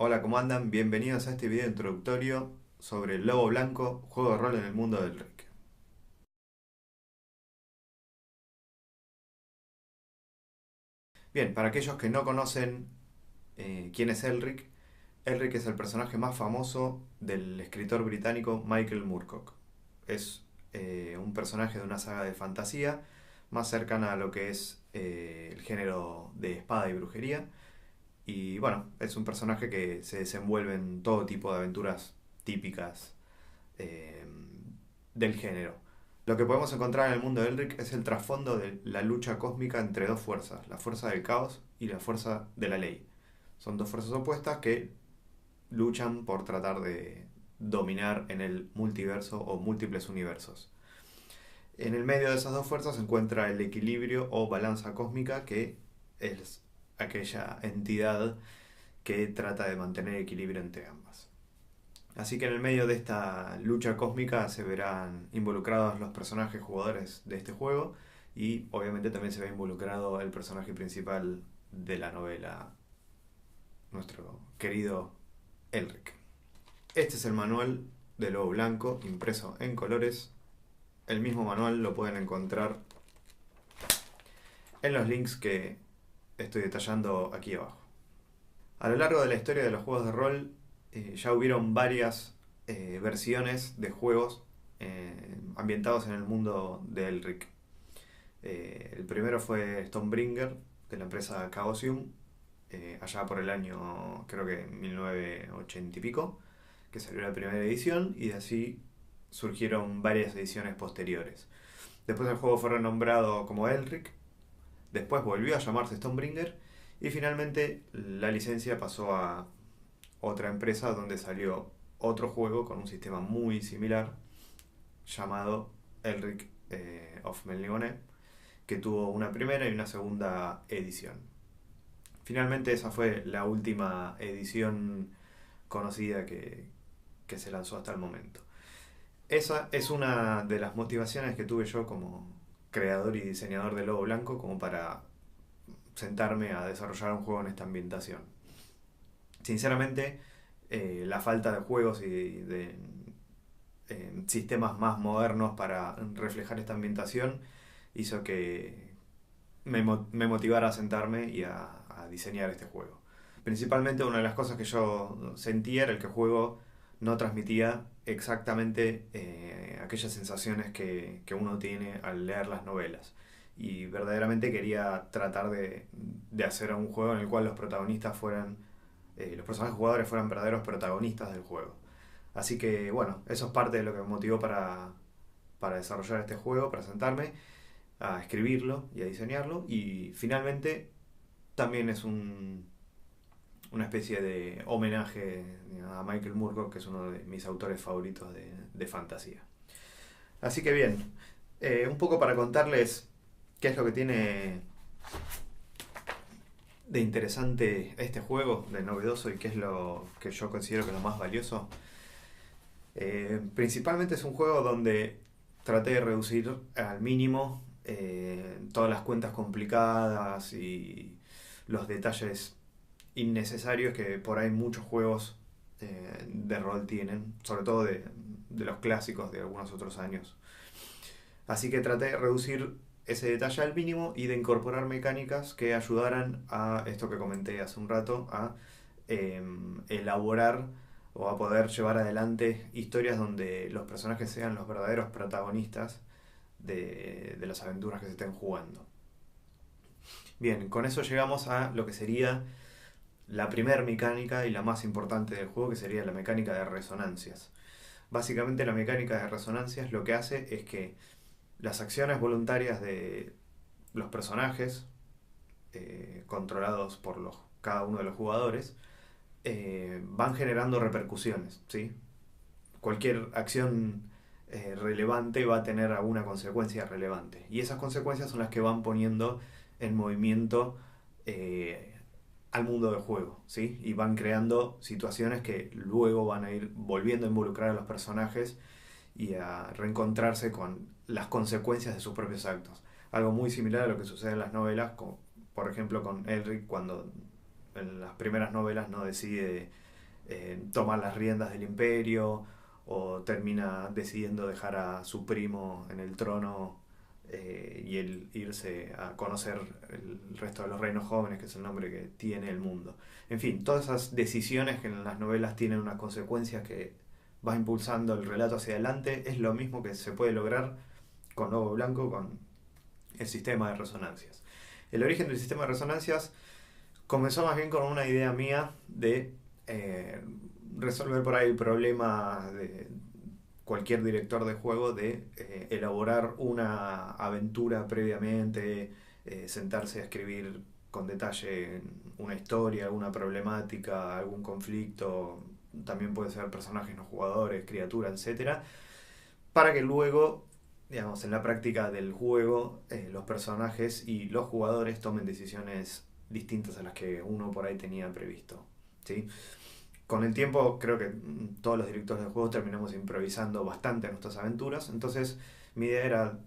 Hola, ¿cómo andan? Bienvenidos a este video introductorio sobre el Lobo Blanco, juego de rol en el mundo del Rick. Bien, para aquellos que no conocen quién es Elric, Elric es el personaje más famoso del escritor británico Michael Moorcock. Es un personaje de una saga de fantasía más cercana a lo que es el género de espada y brujería. Y bueno, es un personaje que se desenvuelve en todo tipo de aventuras típicas eh, del género. Lo que podemos encontrar en el mundo de Elric es el trasfondo de la lucha cósmica entre dos fuerzas, la fuerza del caos y la fuerza de la ley. Son dos fuerzas opuestas que luchan por tratar de dominar en el multiverso o múltiples universos. En el medio de esas dos fuerzas se encuentra el equilibrio o balanza cósmica, que es aquella entidad que trata de mantener equilibrio entre ambas. Así que en el medio de esta lucha cósmica se verán involucrados los personajes jugadores de este juego y obviamente también se ve involucrado el personaje principal de la novela, nuestro querido Elric. Este es el manual de Lobo Blanco impreso en colores. El mismo manual lo pueden encontrar en los links que estoy detallando aquí abajo. A lo largo de la historia de los juegos de rol ya hubieron varias versiones de juegos ambientados en el mundo de Elric. El primero fue Stonebringer, de la empresa Chaosium, allá por el año, creo que 1980 y pico, que salió la primera edición, y de así surgieron varias ediciones posteriores. Después el juego fue renombrado como Elric, después volvió a llamarse Stonebringer, y finalmente la licencia pasó a otra empresa donde salió otro juego con un sistema muy similar llamado Elric of Melniboné, que tuvo una primera y una segunda edición. Finalmente esa fue la última edición conocida que se lanzó hasta el momento. Esa es una de las motivaciones que tuve yo como creador y diseñador de Lobo Blanco como para sentarme a desarrollar un juego en esta ambientación. Sinceramente, la falta de juegos y de sistemas más modernos para reflejar esta ambientación hizo que me motivara a sentarme y a diseñar este juego. Principalmente una de las cosas que yo sentía era el que el juego no transmitía exactamente aquellas sensaciones que uno tiene al leer las novelas. Y verdaderamente quería tratar de hacer un juego en el cual los protagonistas fueran, los personajes jugadores fueran verdaderos protagonistas del juego. Así que bueno, eso es parte de lo que me motivó para desarrollar este juego, para sentarme a escribirlo y a diseñarlo. Y finalmente también es una especie de homenaje a Michael Moorcock, que es uno de mis autores favoritos de fantasía. Así que bien, un poco para contarles qué es lo que tiene de interesante este juego, de novedoso y qué es lo que yo considero que es lo más valioso. Principalmente es un juego donde traté de reducir al mínimo todas las cuentas complicadas y los detalles innecesarios que por ahí muchos juegos de rol tienen, sobre todo de los clásicos de algunos otros años. Así que traté de reducir ese detalle al mínimo y de incorporar mecánicas que ayudaran a esto que comenté hace un rato, a elaborar o a poder llevar adelante historias donde los personajes sean los verdaderos protagonistas de las aventuras que se estén jugando. Bien, con eso llegamos a lo que sería la primer mecánica y la más importante del juego, que sería la mecánica de resonancias. Básicamente la mecánica de resonancias lo que hace es que las acciones voluntarias de los personajes, controlados por cada uno de los jugadores, van generando repercusiones, ¿sí? Cualquier acción relevante va a tener alguna consecuencia relevante. Y esas consecuencias son las que van poniendo en movimiento al mundo del juego, ¿sí? Y van creando situaciones que luego van a ir volviendo a involucrar a los personajes y a reencontrarse con las consecuencias de sus propios actos. Algo muy similar a lo que sucede en las novelas, como por ejemplo con Elric cuando en las primeras novelas no decide tomar las riendas del imperio, o termina decidiendo dejar a su primo en el trono y él irse a conocer el resto de los reinos jóvenes, que es el nombre que tiene el mundo. En fin, todas esas decisiones que en las novelas tienen unas consecuencias que va impulsando el relato hacia adelante, es lo mismo que se puede lograr con Lobo Blanco, con el sistema de resonancias. El origen del sistema de resonancias comenzó más bien con una idea mía de resolver por ahí el problema de cualquier director de juego de elaborar una aventura previamente, sentarse a escribir con detalle una historia, alguna problemática, algún conflicto, también puede ser personajes no jugadores, criaturas, etcétera, para que luego, digamos, en la práctica del juego, los personajes y los jugadores tomen decisiones distintas a las que uno por ahí tenía previsto, ¿sí? Con el tiempo creo que todos los directores de juegos terminamos improvisando bastante en nuestras aventuras, entonces mi idea era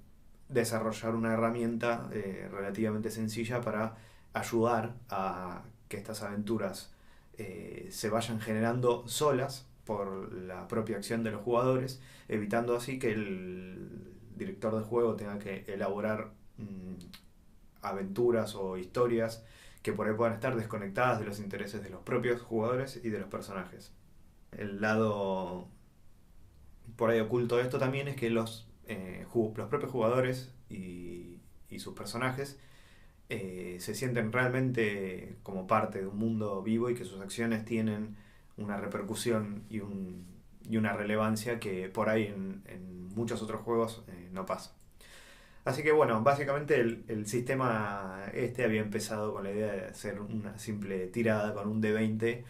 desarrollar una herramienta relativamente sencilla para ayudar a que estas aventuras se vayan generando solas por la propia acción de los jugadores, evitando así que el director de juego tenga que elaborar aventuras o historias que por ahí puedan estar desconectadas de los intereses de los propios jugadores y de los personajes. El lado por ahí oculto de esto también es que los propios jugadores y sus personajes se sienten realmente como parte de un mundo vivo y que sus acciones tienen una repercusión y una relevancia que por ahí en muchos otros juegos no pasa. Así que bueno, básicamente el sistema este había empezado con la idea de hacer una simple tirada con un D20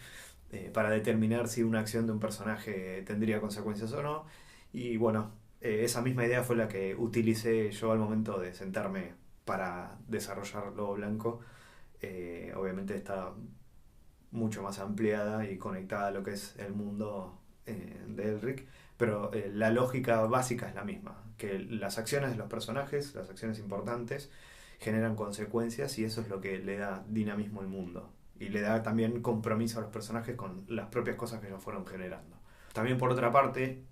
para determinar si una acción de un personaje tendría consecuencias o no. Y bueno, esa misma idea fue la que utilicé yo al momento de sentarme para desarrollar Lobo Blanco. Obviamente está mucho más ampliada y conectada a lo que es el mundo de Elric, pero la lógica básica es la misma, que las acciones de los personajes, las acciones importantes, generan consecuencias y eso es lo que le da dinamismo al mundo y le da también compromiso a los personajes con las propias cosas que ellos fueron generando. También por otra parte,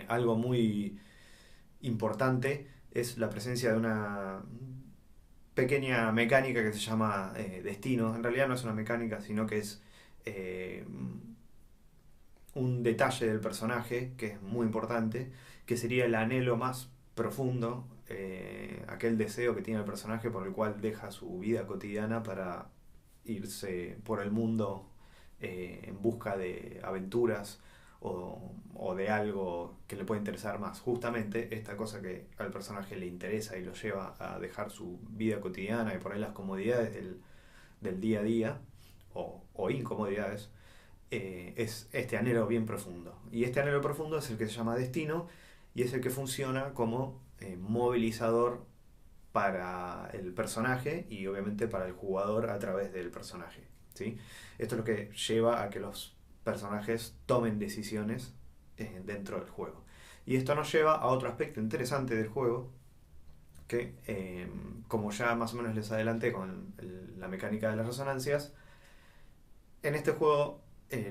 algo muy importante es la presencia de una pequeña mecánica que se llama destino. En realidad no es una mecánica, sino que es eh, un detalle del personaje que es muy importante, que sería el anhelo más profundo, aquel deseo que tiene el personaje por el cual deja su vida cotidiana para irse por el mundo en busca de aventuras o de algo que le puede interesar más. Justamente esta cosa que al personaje le interesa y lo lleva a dejar su vida cotidiana y por ahí las comodidades del día a día o incomodidades, es este anhelo bien profundo. Y este anhelo profundo es el que se llama destino y es el que funciona como movilizador para el personaje y obviamente para el jugador a través del personaje, ¿sí? Esto es lo que lleva a que los personajes tomen decisiones dentro del juego. Y esto nos lleva a otro aspecto interesante del juego que, como ya más o menos les adelanté con la mecánica de las resonancias, en este juego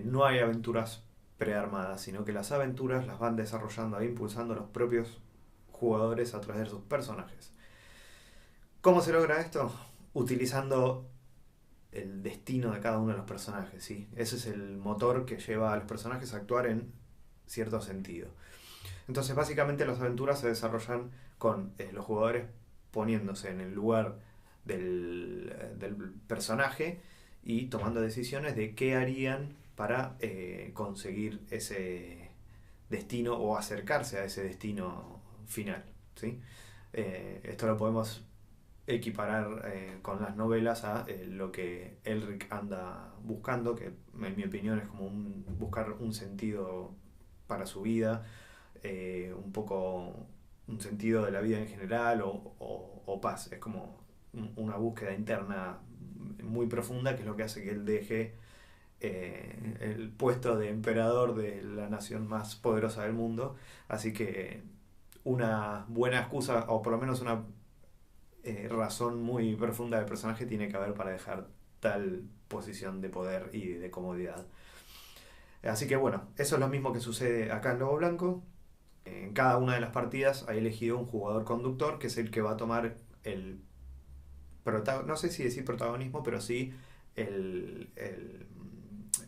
no hay aventuras prearmadas, sino que las aventuras las van desarrollando e impulsando los propios jugadores a través de sus personajes. ¿Cómo se logra esto? Utilizando el destino de cada uno de los personajes, ¿sí? Ese es el motor que lleva a los personajes a actuar en cierto sentido. Entonces, básicamente las aventuras se desarrollan con los jugadores poniéndose en el lugar del personaje y tomando decisiones de qué harían para conseguir ese destino o acercarse a ese destino final, ¿sí? Esto lo podemos equiparar con las novelas a lo que Elric anda buscando, que en mi opinión es como buscar un sentido para su vida, un poco un sentido de la vida en general o paz. Es como una búsqueda interna muy profunda que es lo que hace que él deje el puesto de emperador de la nación más poderosa del mundo. Así que una buena excusa, o por lo menos una razón muy profunda del personaje tiene que haber para dejar tal posición de poder y de comodidad. Así que bueno, eso es lo mismo que sucede acá en Lobo Blanco. En cada una de las partidas hay elegido un jugador conductor, que es el que va a tomar el no sé si decir protagonismo, pero sí el, el-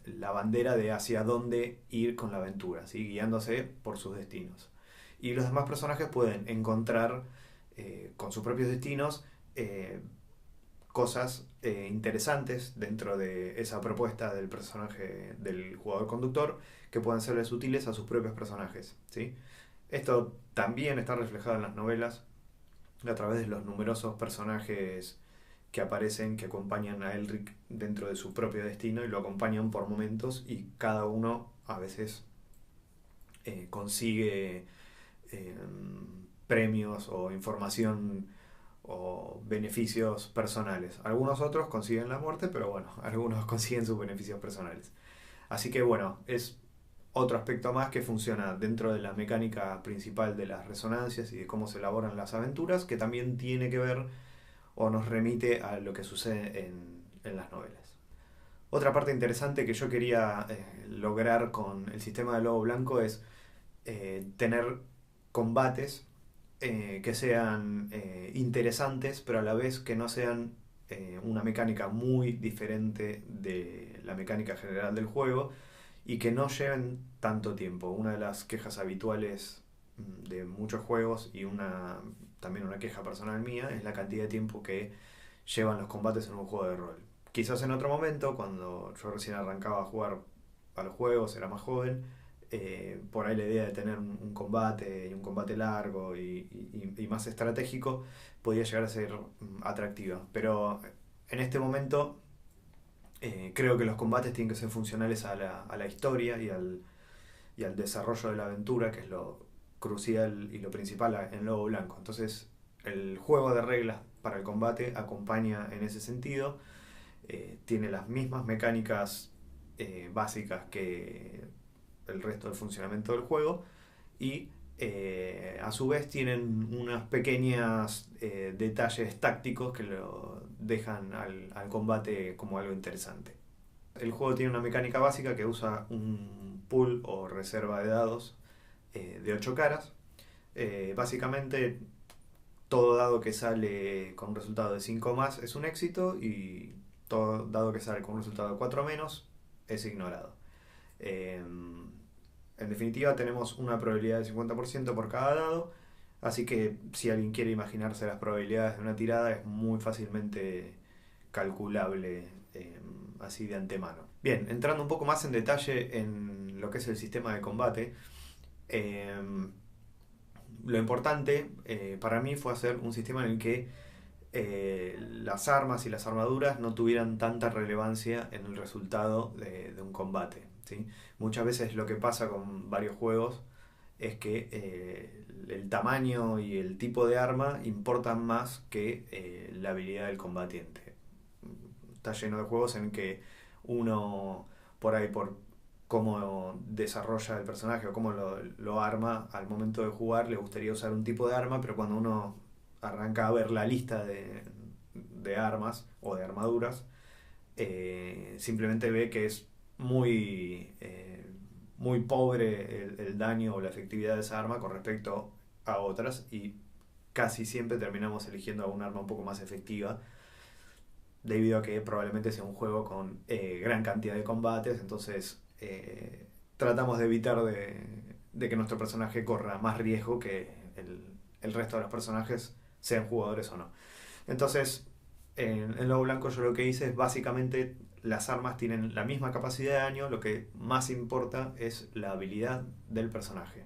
la bandera de hacia dónde ir con la aventura, ¿sí? Guiándose por sus destinos. Y los demás personajes pueden encontrar con sus propios destinos eh, cosas interesantes dentro de esa propuesta del personaje, del jugador conductor, que puedan serles útiles a sus propios personajes, ¿sí? Esto también está reflejado en las novelas a través de los numerosos personajes que aparecen, que acompañan a Elric dentro de su propio destino y lo acompañan por momentos, y cada uno a veces consigue eh, premios o información o beneficios personales. Algunos otros consiguen la muerte, pero bueno, algunos consiguen sus beneficios personales. Así que bueno, es otro aspecto más que funciona dentro de la mecánica principal de las resonancias y de cómo se elaboran las aventuras, que también tiene que ver o nos remite a lo que sucede en las novelas. Otra parte interesante que yo quería lograr con el sistema de Lobo Blanco es tener combates que sean interesantes, pero a la vez que no sean una mecánica muy diferente de la mecánica general del juego y que no lleven tanto tiempo. Una de las quejas habituales de muchos juegos y también una queja personal mía es la cantidad de tiempo que llevan los combates en un juego de rol. Quizás en otro momento, cuando yo recién arrancaba a jugar a los juegos, era más joven, por ahí la idea de tener un combate y un combate largo y más estratégico podía llegar a ser atractiva. Pero en este momento creo que los combates tienen que ser funcionales a la historia y al desarrollo de la aventura, que es lo crucial y lo principal en Lobo Blanco. Entonces, el juego de reglas para el combate acompaña en ese sentido. Tiene las mismas mecánicas básicas que el resto del funcionamiento del juego y a su vez tienen unos pequeños detalles tácticos que lo dejan al combate como algo interesante. El juego tiene una mecánica básica que usa un pool o reserva de dados de 8 caras. Básicamente todo dado que sale con un resultado de 5 más es un éxito, y todo dado que sale con un resultado de 4 menos es ignorado. En definitiva, tenemos una probabilidad del 50% por cada dado, así que si alguien quiere imaginarse las probabilidades de una tirada, es muy fácilmente calculable así de antemano. Bien, entrando un poco más en detalle en lo que es el sistema de combate, eh, lo importante para mí fue hacer un sistema en el que las armas y las armaduras no tuvieran tanta relevancia en el resultado de un combate, ¿sí? Muchas veces lo que pasa con varios juegos es que el tamaño y el tipo de arma importan más que la habilidad del combatiente. Está lleno de juegos en que uno, por ahí, por cómo desarrolla el personaje o cómo lo arma al momento de jugar, le gustaría usar un tipo de arma, pero cuando uno arranca a ver la lista de armas o de armaduras, simplemente ve que es muy pobre el daño o la efectividad de esa arma con respecto a otras, y casi siempre terminamos eligiendo un arma un poco más efectiva debido a que probablemente sea un juego con gran cantidad de combates. Entonces tratamos de evitar de que nuestro personaje corra más riesgo que el resto de los personajes, sean jugadores o no. Entonces, en Lobo Blanco yo lo que hice es básicamente las armas tienen la misma capacidad de daño, lo que más importa es la habilidad del personaje.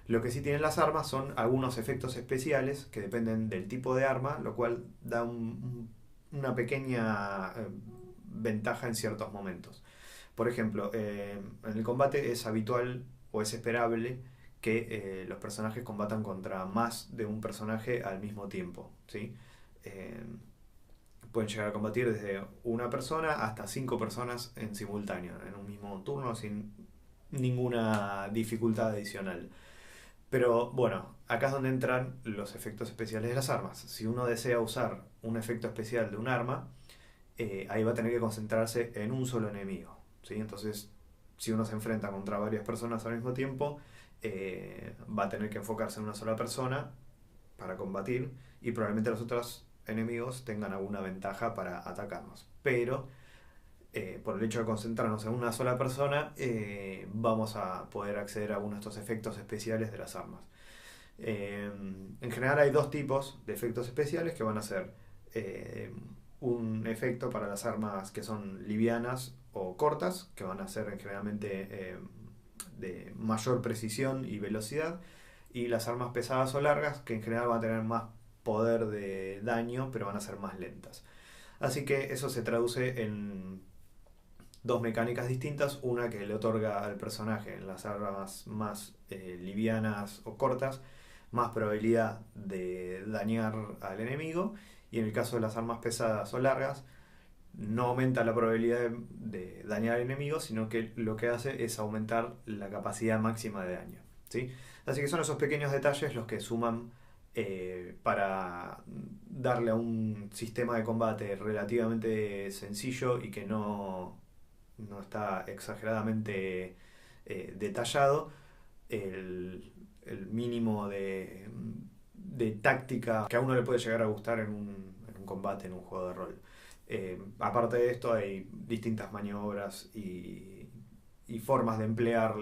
Lo que sí tienen las armas son algunos efectos especiales que dependen del tipo de arma, lo cual da una pequeña ventaja en ciertos momentos. Por ejemplo, en el combate es habitual o es esperable que los personajes combatan contra más de un personaje al mismo tiempo, ¿sí? Eh, Pueden llegar a combatir desde una persona hasta 5 personas en simultáneo, en un mismo turno, sin ninguna dificultad adicional. Pero bueno, acá es donde entran los efectos especiales de las armas. Si uno desea usar un efecto especial de un arma, ahí va a tener que concentrarse en un solo enemigo, ¿sí? Entonces si uno se enfrenta contra varias personas al mismo tiempo, va a tener que enfocarse en una sola persona para combatir y probablemente los otros enemigos tengan alguna ventaja para atacarnos. Pero por el hecho de concentrarnos en una sola persona, vamos a poder acceder a algunos de estos efectos especiales de las armas. En general hay dos tipos de efectos especiales que van a ser un efecto para las armas que son livianas o cortas, que van a ser generalmente de mayor precisión y velocidad, y las armas pesadas o largas, que en general van a tener más poder de daño, pero van a ser más lentas. Así que eso se traduce en dos mecánicas distintas, una que le otorga al personaje en las armas más livianas o cortas más probabilidad de dañar al enemigo, y en el caso de las armas pesadas o largas no aumenta la probabilidad de dañar al enemigo, sino que lo que hace es aumentar la capacidad máxima de daño, ¿sí? Así que son esos pequeños detalles los que suman para darle a un sistema de combate relativamente sencillo y que no está exageradamente detallado, el mínimo de táctica que a uno le puede llegar a gustar en un combate, en un juego de rol. Aparte de esto, hay distintas maniobras y formas de emplear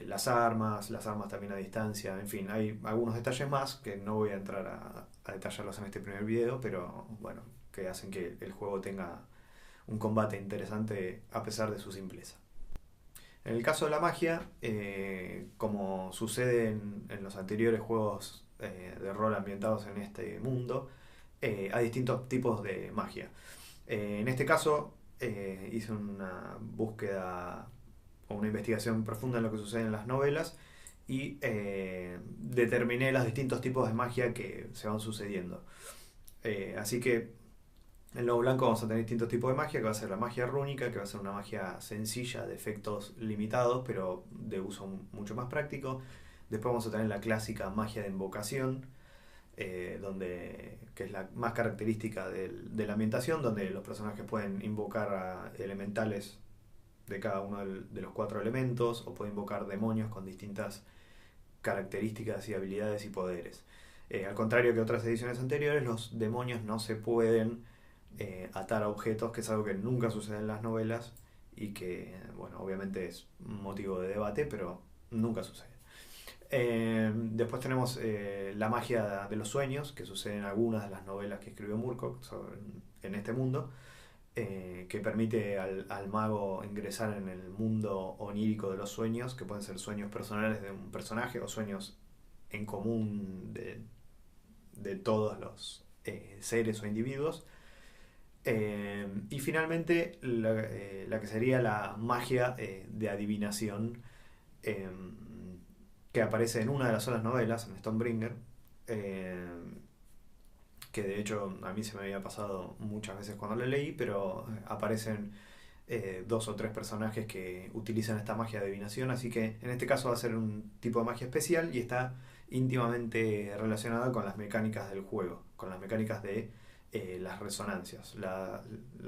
las armas también a distancia, en fin, hay algunos detalles más que no voy a entrar a detallarlos en este primer video, pero bueno, que hacen que el juego tenga un combate interesante a pesar de su simpleza. En el caso de la magia, como sucede en los anteriores juegos de rol ambientados en este mundo, hay distintos tipos de magia. En este caso, hice una búsqueda o una investigación profunda en lo que sucede en las novelas y determiné los distintos tipos de magia que se van sucediendo. Así que en Lobo Blanco vamos a tener distintos tipos de magia, que va a ser la magia rúnica, que va a ser una magia sencilla de efectos limitados, pero de uso mucho más práctico. Después vamos a tener la clásica magia de invocación, que es la más característica de la ambientación, donde los personajes pueden invocar a elementales de cada uno de los 4 elementos, o pueden invocar demonios con distintas características y habilidades y poderes. Al contrario que otras ediciones anteriores, los demonios no se pueden atar a objetos, que es algo que nunca sucede en las novelas y que, bueno, obviamente es motivo de debate, pero nunca sucede. Después tenemos la magia de los sueños, que sucede en algunas de las novelas que escribió Moorcock en este mundo, que permite al mago ingresar en el mundo onírico de los sueños, que pueden ser sueños personales de un personaje o sueños en común de todos los seres o individuos. Y finalmente la que sería la magia de adivinación, que aparece en una de las solas novelas, en Stonebringer, que de hecho a mí se me había pasado muchas veces cuando la leí, pero aparecen 2 o 3 personajes que utilizan esta magia de adivinación, así que en este caso va a ser un tipo de magia especial y está íntimamente relacionada con las mecánicas del juego, con las mecánicas de las resonancias. La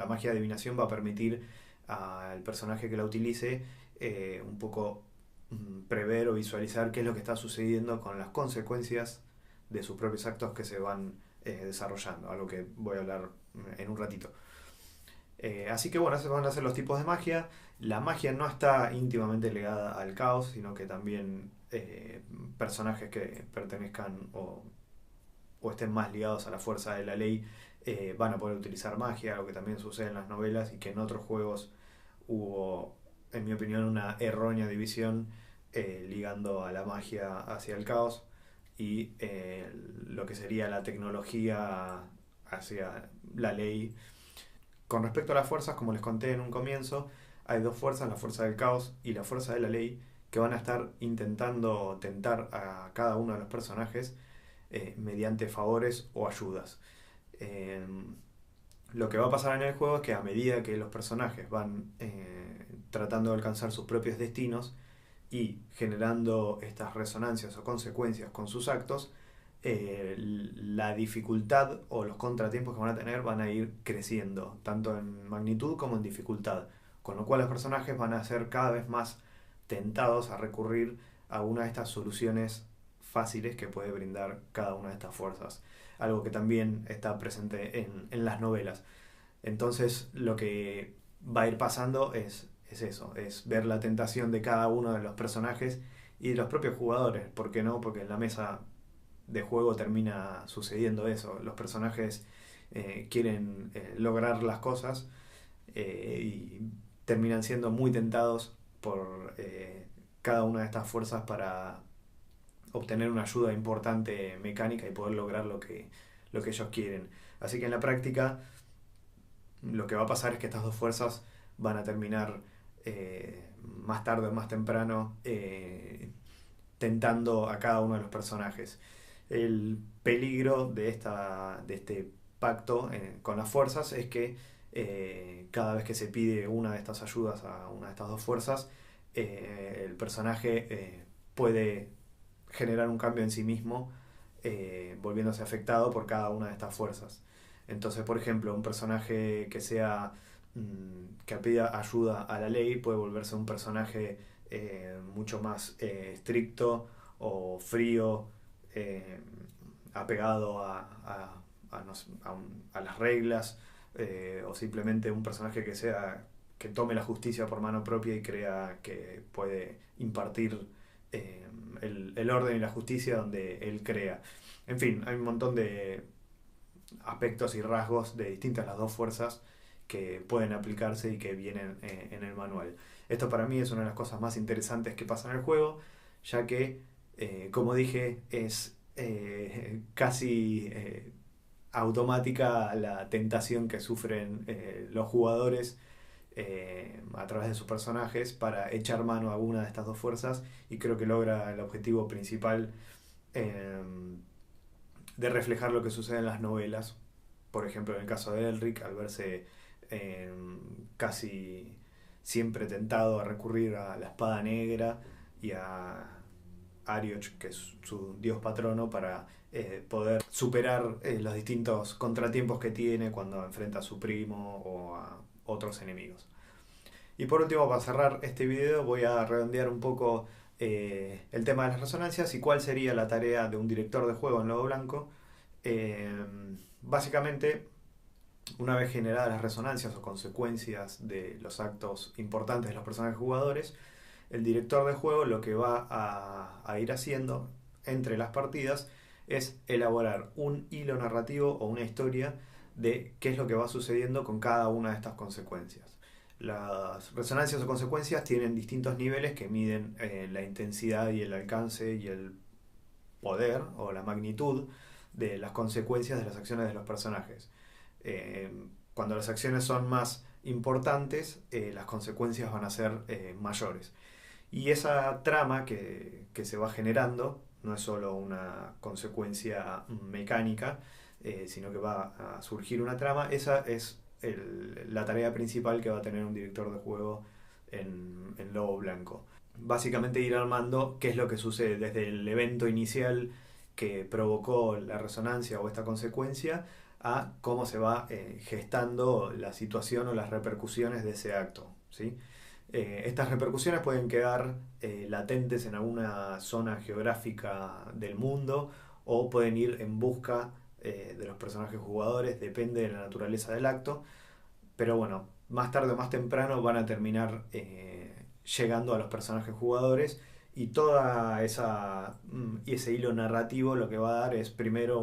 magia de adivinación va a permitir al personaje que la utilice un poco prever o visualizar qué es lo que está sucediendo con las consecuencias de sus propios actos que se van desarrollando, algo que voy a hablar en un ratito. Así que bueno, esos van a ser los tipos de magia. La magia no está íntimamente ligada al caos, sino que también personajes que pertenezcan o estén más ligados a la fuerza de la ley van a poder utilizar magia, algo que también sucede en las novelas y que en otros juegos hubo, en mi opinión, una errónea división ligando a la magia hacia el caos y lo que sería la tecnología hacia la ley. Con respecto a las fuerzas, como les conté en un comienzo, hay 2 fuerzas, la fuerza del caos y la fuerza de la ley, que van a estar intentando tentar a cada uno de los personajes mediante favores o ayudas. Lo que va a pasar en el juego es que a medida que los personajes van tratando de alcanzar sus propios destinos y generando estas resonancias o consecuencias con sus actos, la dificultad o los contratiempos que van a tener van a ir creciendo, tanto en magnitud como en dificultad. con lo cual los personajes van a ser cada vez más tentados a recurrir a una de estas soluciones fáciles que puede brindar cada una de estas fuerzas. Algo que también está presente en las novelas. Entonces lo que va a ir pasando es eso, es ver la tentación de cada uno de los personajes y de los propios jugadores. ¿Por qué no? Porque en la mesa de juego termina sucediendo eso. Los personajes quieren lograr las cosas y terminan siendo muy tentados por cada una de estas fuerzas para obtener una ayuda importante mecánica y poder lograr lo que ellos quieren. Así que en la práctica lo que va a pasar es que estas dos fuerzas van a terminar más tarde o más temprano tentando a cada uno de los personajes. El peligro de este pacto con las fuerzas es que cada vez que se pide una de estas ayudas a una de estas dos fuerzas, el personaje puede generar un cambio en sí mismo, volviéndose afectado por cada una de estas fuerzas. Entonces, por ejemplo, un personaje que pida ayuda a la ley puede volverse un personaje mucho más estricto o frío, apegado a las reglas, o simplemente un personaje que tome la justicia por mano propia y crea que puede impartir el orden y la justicia donde él crea. En fin, hay un montón de aspectos y rasgos de distintas las dos fuerzas que pueden aplicarse y que vienen en el manual. Esto para mí es una de las cosas más interesantes que pasa en el juego, ya que, como dije, es casi automática la tentación que sufren los jugadores a través de sus personajes para echar mano a una de estas dos fuerzas, y creo que logra el objetivo principal de reflejar lo que sucede en las novelas. Por ejemplo, en el caso de Elric, al verse casi siempre tentado a recurrir a la espada negra y a Arioch, que es su dios patrono, para poder superar los distintos contratiempos que tiene cuando enfrenta a su primo o a otros enemigos. Y por último, para cerrar este video, voy a redondear un poco el tema de las resonancias y cuál sería la tarea de un director de juego en Lobo Blanco. Básicamente, una vez generadas las resonancias o consecuencias de los actos importantes de los personajes jugadores, el director de juego lo que va a ir haciendo entre las partidas es elaborar un hilo narrativo o una historia de qué es lo que va sucediendo con cada una de estas consecuencias. Las resonancias o consecuencias tienen distintos niveles que miden la intensidad y el alcance y el poder o la magnitud de las consecuencias de las acciones de los personajes. Cuando las acciones son más importantes, las consecuencias van a ser mayores. Y esa trama que se va generando no es solo una consecuencia mecánica, sino que va a surgir una trama. Esa es la tarea principal que va a tener un director de juego en Lobo Blanco. Básicamente ir armando qué es lo que sucede desde el evento inicial que provocó la resonancia o esta consecuencia a cómo se va gestando la situación o las repercusiones de ese acto, ¿sí? Estas repercusiones pueden quedar latentes en alguna zona geográfica del mundo o pueden ir en busca de los personajes jugadores, depende de la naturaleza del acto, pero bueno, más tarde o más temprano van a terminar llegando a los personajes jugadores, y toda ese hilo narrativo lo que va a dar es primero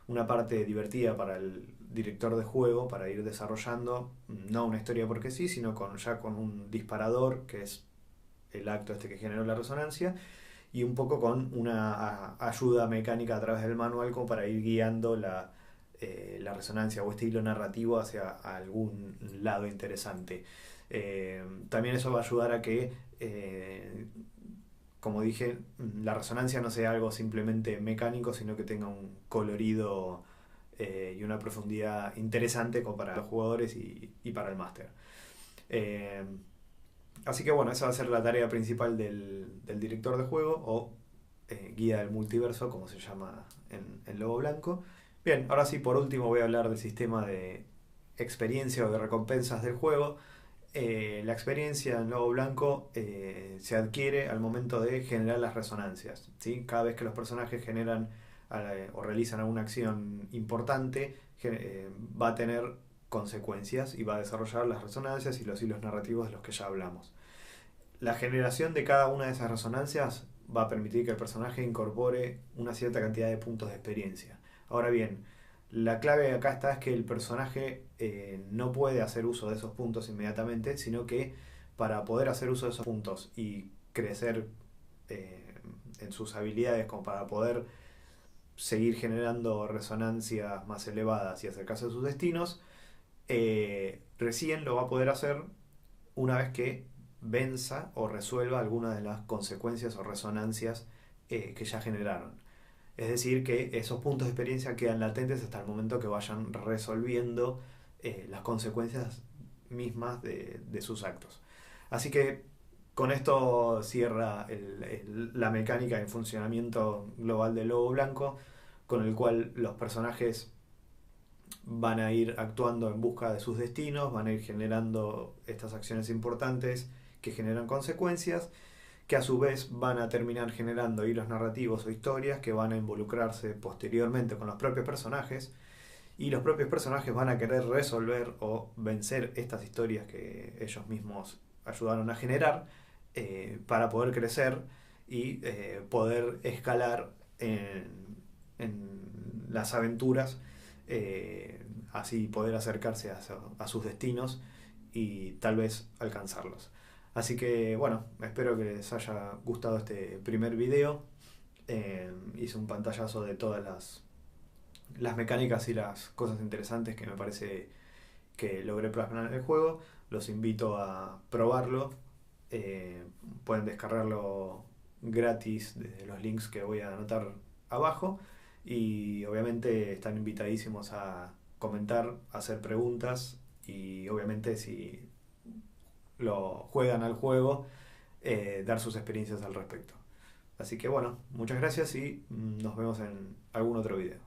una parte divertida para el director de juego para ir desarrollando, no una historia porque sí, sino ya con un disparador, que es el acto este que generó la resonancia, y un poco con una ayuda mecánica a través del manual como para ir guiando la resonancia o este hilo narrativo hacia algún lado interesante. También eso va a ayudar a que, como dije, la resonancia no sea algo simplemente mecánico, sino que tenga un colorido y una profundidad interesante como para los jugadores y para el máster. Así que bueno, esa va a ser la tarea principal del director de juego o guía del multiverso, como se llama en Lobo Blanco. Bien, ahora sí, por último voy a hablar del sistema de experiencia o de recompensas del juego. la experiencia en Lobo Blanco se adquiere al momento de generar las resonancias, ¿sí? Cada vez que los personajes generan o realizan alguna acción importante, va a tener consecuencias y va a desarrollar las resonancias y los hilos narrativos de los que ya hablamos. La generación de cada una de esas resonancias va a permitir que el personaje incorpore una cierta cantidad de puntos de experiencia. Ahora bien, la clave acá está es que el personaje no puede hacer uso de esos puntos inmediatamente, sino que para poder hacer uso de esos puntos y crecer en sus habilidades, como para poder seguir generando resonancias más elevadas y acercarse a sus destinos, recién lo va a poder hacer una vez que venza o resuelva alguna de las consecuencias o resonancias que ya generaron. Es decir, que esos puntos de experiencia quedan latentes hasta el momento que vayan resolviendo las consecuencias mismas de sus actos. Así que con esto cierra la mecánica de funcionamiento global del Lobo Blanco, con el cual los personajes van a ir actuando en busca de sus destinos, van a ir generando estas acciones importantes que generan consecuencias, que a su vez van a terminar generando hilos narrativos o historias que van a involucrarse posteriormente con los propios personajes, y los propios personajes van a querer resolver o vencer estas historias que ellos mismos ayudaron a generar para poder crecer y poder escalar en las aventuras, así poder acercarse a sus destinos y tal vez alcanzarlos. Así que bueno, espero que les haya gustado este primer video. Hice un pantallazo de todas las mecánicas y las cosas interesantes que me parece que logré plasmar en el juego. Los invito a probarlo. Pueden descargarlo gratis desde los links que voy a anotar abajo. Y obviamente están invitadísimos a comentar, a hacer preguntas y obviamente si lo juegan al juego, dar sus experiencias al respecto. Así que bueno, muchas gracias y nos vemos en algún otro video.